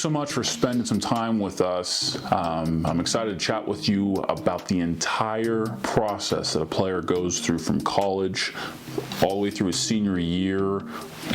so much for spending some time with us. I'm excited to chat with you about the entire process that a player goes through from college all the way through his senior year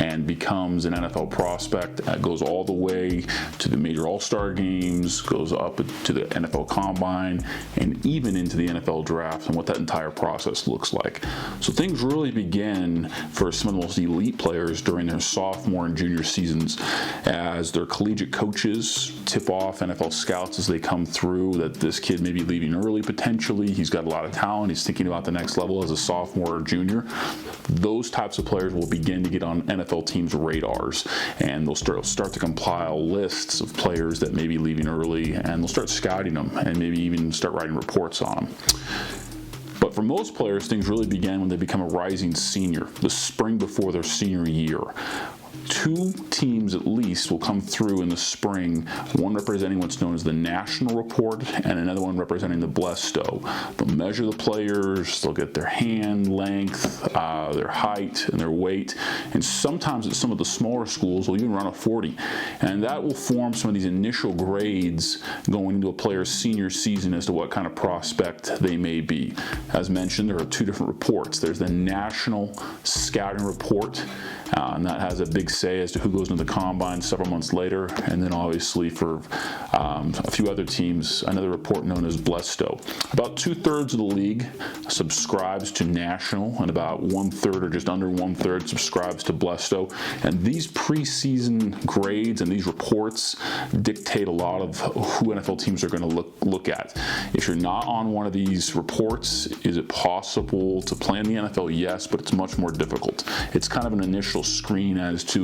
and becomes an NFL prospect. It goes all the way to the major all-star games, goes up to the NFL Combine, and even into the NFL Draft, and what that entire process looks like. So things really begin for some of the most elite players during their sophomore and junior seasons, as their collegiate coaches tip off NFL scouts as they come through that this kid may be leaving early potentially. He's got a lot of talent. He's thinking about the next level as a sophomore or junior. Those types of players will begin to get on NFL teams' radars, and they'll start to compile lists of players that may be leaving early, and they'll start scouting them and maybe even start writing reports on them. But for most players, things really begin when they become a rising senior, the spring before their senior year. Two teams at least will come through in the spring, one representing what's known as the national report and another one representing the Blesto. They'll measure the players, they'll get their hand length, their height, and their weight, and sometimes at some of the smaller schools will even run a 40. And that will form some of these initial grades going into a player's senior season as to what kind of prospect they may be. As mentioned, there are two different reports. There's the national scouting report, and that has a big say as to who goes into the combine several months later. And then obviously for a few other teams, another report known as Blesto. About 2/3 of the league subscribes to national, and about 1/3 or just under 1/3 subscribes to Blesto. And these preseason grades and these reports dictate a lot of who NFL teams are going to look at. If you're not on one of these reports, is it possible to play in the NFL? Yes, but it's much more difficult. It's kind of an initial screen as to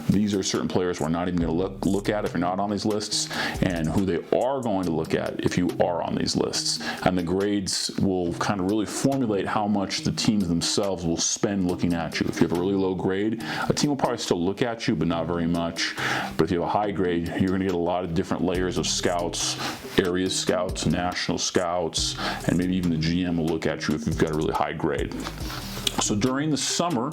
these are certain players we're not even going to look at if you're not on these lists, and who they are going to look at if you are on these lists. And the grades will kind of really formulate how much the teams themselves will spend looking at you. If you have a really low grade, a team will probably still look at you, but not very much. But if you have a high grade, you're going to get a lot of different layers of scouts, area scouts, national scouts, and maybe even the GM will look at you if you've got a really high grade. So during the summer,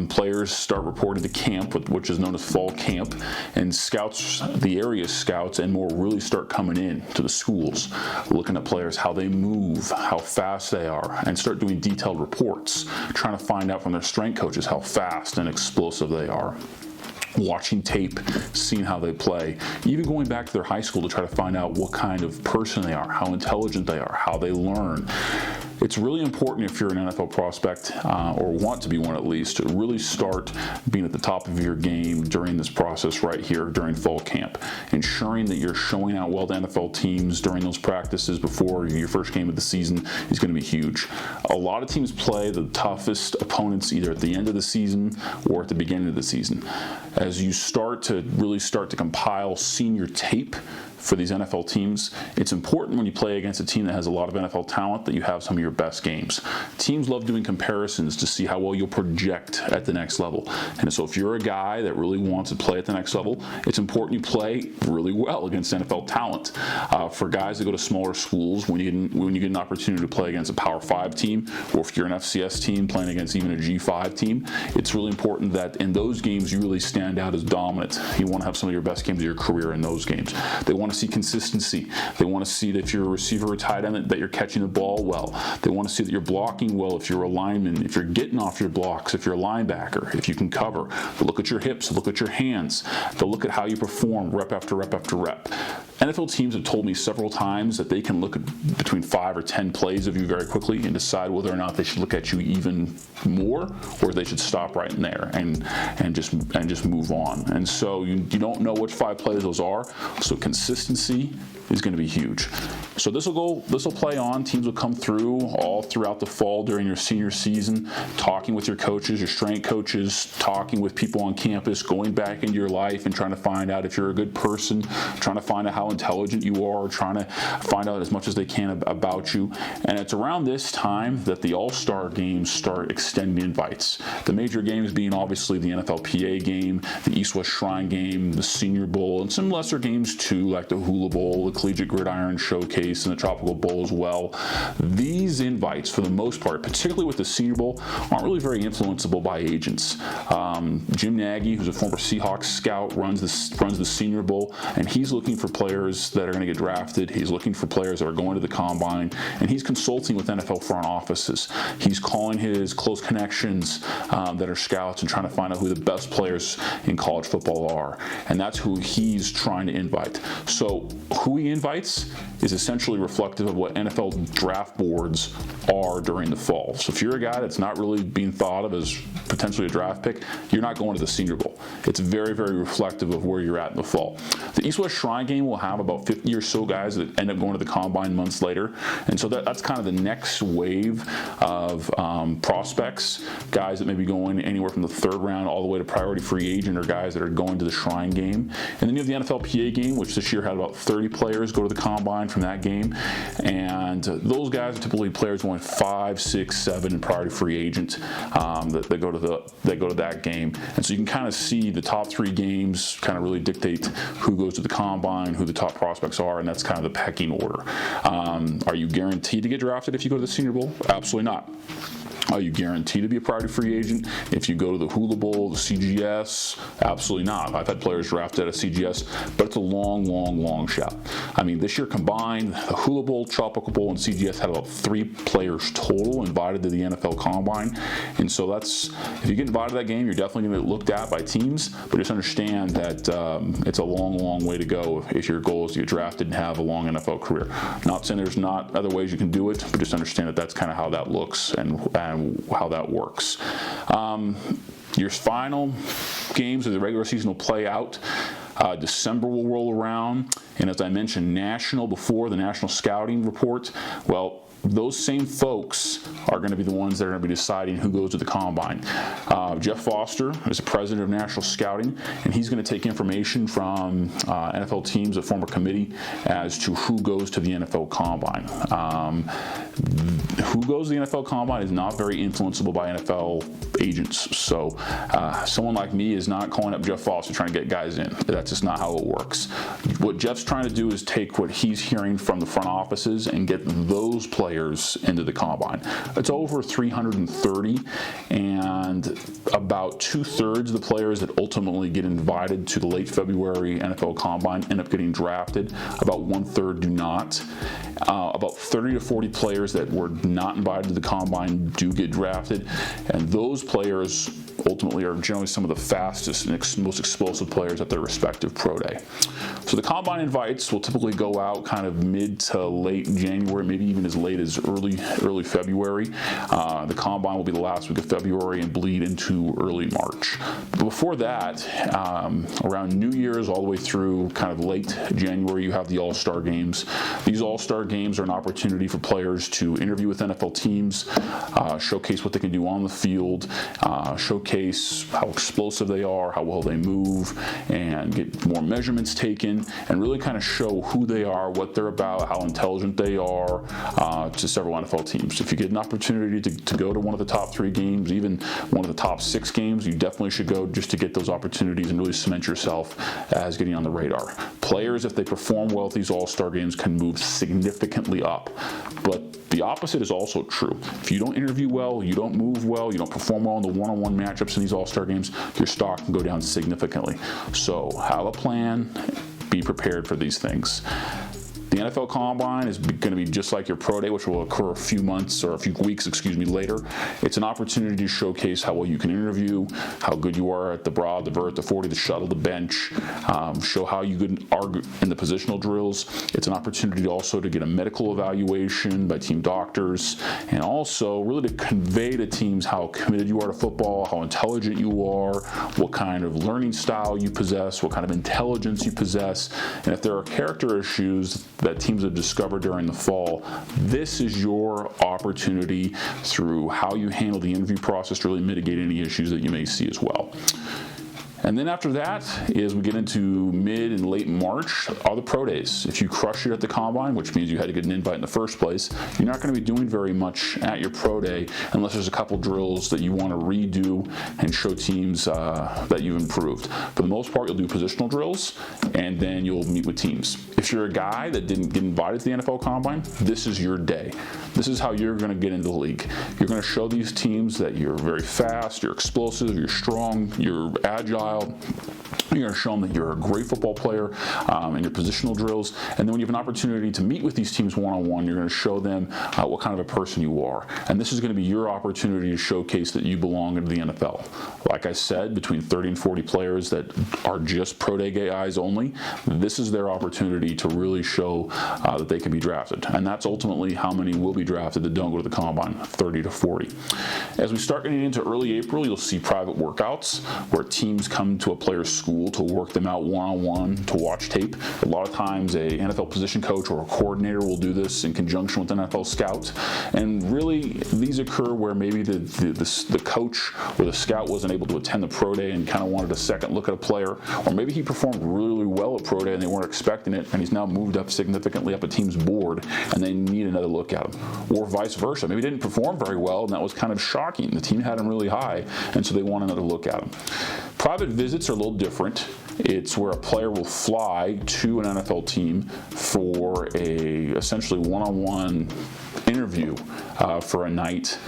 players start reporting to camp, which is known as fall camp, and scouts, the area scouts and more, really start coming in to the schools, looking at players, how they move, how fast they are, and start doing detailed reports, trying to find out from their strength coaches how fast and explosive they are. Watching tape, seeing how they play, even going back to their high school to try to find out what kind of person they are, how intelligent they are, how they learn. It's really important if you're an NFL prospect, or want to be one at least, to really start being at the top of your game during this process right here during fall camp. Ensuring that you're showing out well to NFL teams during those practices before your first game of the season is going to be huge. A lot of teams play the toughest opponents either at the end of the season or at the beginning of the season. As you start to compile senior tape for these NFL teams, it's important when you play against a team that has a lot of NFL talent that you have some of your best games. Teams love doing comparisons to see how well you'll project at the next level. And so if you're a guy that really wants to play at the next level, it's important you play really well against NFL talent. For guys that go to smaller schools, when you get an opportunity to play against a Power 5 team, or if you're an FCS team playing against even a G5 team, it's really important that in those games you really stand out as dominant. You want to have some of your best games of your career in those games. They want to see consistency. They want to see that if you're a receiver or tight end that you're catching the ball well. They want to see that you're blocking well if you're a lineman, if you're getting off your blocks, if you're a linebacker, if you can cover. They'll look at your hips, they'll look at your hands. They'll look at how you perform rep after rep after rep. NFL teams have told me several times that they can look at between 5 or 10 plays of you very quickly and decide whether or not they should look at you even more, or they should stop right in there and just move on. And so you don't know which 5 plays those are. So consistency is going to be huge. So this will play on. Teams will come through all throughout the fall during your senior season, talking with your coaches, your strength coaches, talking with people on campus, going back into your life and trying to find out if you're a good person, trying to find out how how intelligent you are, trying to find out as much as they can about you. And it's around this time that the All-Star games start extending invites. The major games being obviously the NFLPA game, the East-West Shrine game, the Senior Bowl, and some lesser games too, like the Hula Bowl, the Collegiate Gridiron Showcase, and the Tropical Bowl as well. These invites, for the most part, particularly with the Senior Bowl, aren't really very influenceable by agents. Jim Nagy, who's a former Seahawks scout, runs the Senior Bowl, and he's looking for players that are going to get drafted. He's looking for players that are going to the combine, and he's consulting with NFL front offices. He's calling his close connections that are scouts and trying to find out who the best players in college football are, and that's who he's trying to invite. So who he invites is essentially reflective of what NFL draft boards are during the fall. So if you're a guy that's not really being thought of as potentially a draft pick, you're not going to the Senior Bowl. It's very, very reflective of where you're at in the fall. The East-West Shrine game will have about 50 or so guys that end up going to the combine months later, and so that's kind of the next wave of prospects, guys that may be going anywhere from the third round all the way to priority free agent, or guys that are going to the Shrine game. And then you have the NFLPA game, which this year had about 30 players go to the combine from that game, and those guys are typically players going 5, 6, 7 in priority free agent that go to that game. And so you can kind of see the top 3 games kind of really dictate who goes to the combine, who the top prospects are, and that's kind of the pecking order. Are you guaranteed to get drafted if you go to the Senior Bowl? Absolutely not. Are you guaranteed to be a priority free agent if you go to the Hula Bowl, the CGS? Absolutely not. I've had players drafted at a CGS, but it's a long, long, long shot. I mean, this year combined, the Hula Bowl, Tropical Bowl, and CGS had about 3 players total invited to the NFL Combine. And so that's, if you get invited to that game, you're definitely going to get looked at by teams, but just understand that it's a long, long way to go if your goal is to get drafted and have a long NFL career. Not saying there's not other ways you can do it, but just understand that that's kind of how that looks and how that works. Your final games of the regular season will play out. December will roll around, and as I mentioned, the National Scouting Report, well, those same folks are going to be the ones that are going to be deciding who goes to the combine. Jeff Foster is the president of National Scouting, and he's going to take information from NFL teams that form a committee as to who goes to the NFL combine. Who goes to the NFL combine is not very influenceable by NFL agents. So someone like me is not calling up Jeff Foster trying to get guys in. That's just not how it works. What Jeff's trying to do is take what he's hearing from the front offices and get those players into the combine. It's over 330, and about 2/3 of the players that ultimately get invited to the late February NFL combine end up getting drafted. About 1/3 do not. About 30 to 40 players that were not invited to the combine do get drafted, and those players ultimately are generally some of the fastest and most explosive players at their respective pro day. So the combine invites will typically go out kind of mid to late January, maybe even as late as early February. The combine will be the last week of February and bleed into early March. But before that, around New Year's all the way through kind of late January, you have the All-Star games. These All-Star games are an opportunity for players to interview with NFL teams, showcase what they can do on the field, showcase how explosive they are, how well they move, and get more measurements taken, and really kind of show who they are, what they're about, how intelligent they are to several NFL teams. If you get an opportunity to go to one of the top 3 games, even one of the top 6 games, you definitely should go just to get those opportunities and really cement yourself as getting on the radar. Players, if they perform well at these All-Star games, can move significantly up. But the opposite is also true. If you don't interview well, you don't move well, you don't perform well in the one-on-one matchups in these All-Star games, your stock can go down significantly. So have a plan, be prepared for these things. The NFL Combine is going to be just like your Pro Day, which will occur a few months or a few weeks, later. It's an opportunity to showcase how well you can interview, how good you are at the broad, the vert, the 40, the shuttle, the bench, show how you are in the positional drills. It's an opportunity also to get a medical evaluation by team doctors, and also really to convey to teams how committed you are to football, how intelligent you are, what kind of learning style you possess, what kind of intelligence you possess, and if there are character issues that teams have discovered during the fall, this is your opportunity through how you handle the interview process to really mitigate any issues that you may see as well. And then after that, as we get into mid and late March, are the pro days. If you crush it at the combine, which means you had to get an invite in the first place, you're not going to be doing very much at your pro day unless there's a couple drills that you want to redo and show teams that you've improved. For the most part, you'll do positional drills, and then you'll meet with teams. If you're a guy that didn't get invited to the NFL Combine, this is your day. This is how you're going to get into the league. You're going to show these teams that you're very fast, you're explosive, you're strong, you're agile. You're going to show them that you're a great football player in your positional drills. And then when you have an opportunity to meet with these teams one-on-one, you're going to show them what kind of a person you are. And this is going to be your opportunity to showcase that you belong into the NFL. Like I said, between 30 and 40 players that are just pro day guys only, this is their opportunity to really show that they can be drafted. And that's ultimately how many will be drafted that don't go to the combine, 30 to 40. As we start getting into early April, you'll see private workouts where teams come to a player's school to work them out one-on-one, to watch tape. A lot of times a NFL position coach or a coordinator will do this in conjunction with an NFL scout. And really, these occur where maybe the coach or the scout wasn't able to attend the pro day and kind of wanted a second look at a player, or maybe he performed really well at pro day and they weren't expecting it, and he's now moved up significantly up a team's board and they need another look at him. Or vice versa, maybe he didn't perform very well and that was kind of shocking. The team had him really high, and so they want another look at him. Private visits are a little different. It's where a player will fly to an NFL team for a essentially one-on-one interview for a night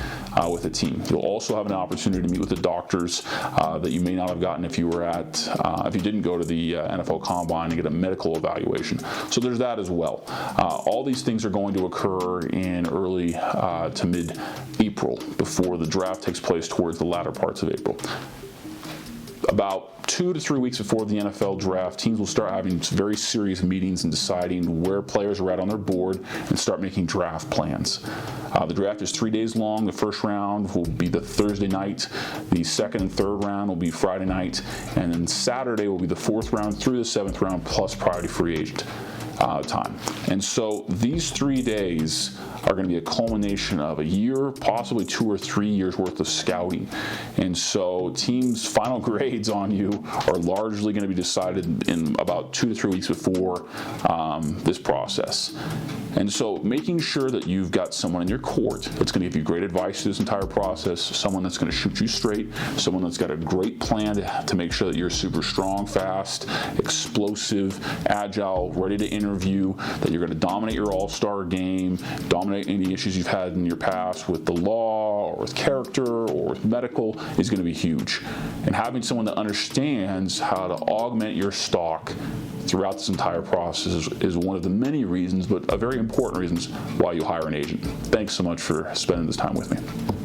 with a team. You'll also have an opportunity to meet with the doctors that you may not have gotten if you were if you didn't go to the NFL Combine and get a medical evaluation. So there's that as well. All these things are going to occur in early to mid-April before the draft takes place towards the latter parts of April. About 2 to 3 weeks before the NFL draft, teams will start having very serious meetings and deciding where players are at on their board and start making draft plans. The draft is 3 days long. The first round will be the Thursday night. The second and third round will be Friday night. And then Saturday will be the fourth round through the seventh round plus priority free agent time. And so these 3 days are going to be a culmination of a year, possibly 2 or 3 years worth of scouting. And so teams' final grades on you are largely going to be decided in about 2 to 3 weeks before this process. And so making sure that you've got someone in your court that's going to give you great advice through this entire process, someone that's going to shoot you straight, someone that's got a great plan to make sure that you're super strong, fast, explosive, agile, ready to interview, that you're going to dominate your all-star game, dominate any issues you've had in your past with the law or with character or with medical is going to be huge. And having someone that understands how to augment your stock throughout this entire process is one of the many reasons, but a very important reasons why you hire an agent. Thanks so much for spending this time with me.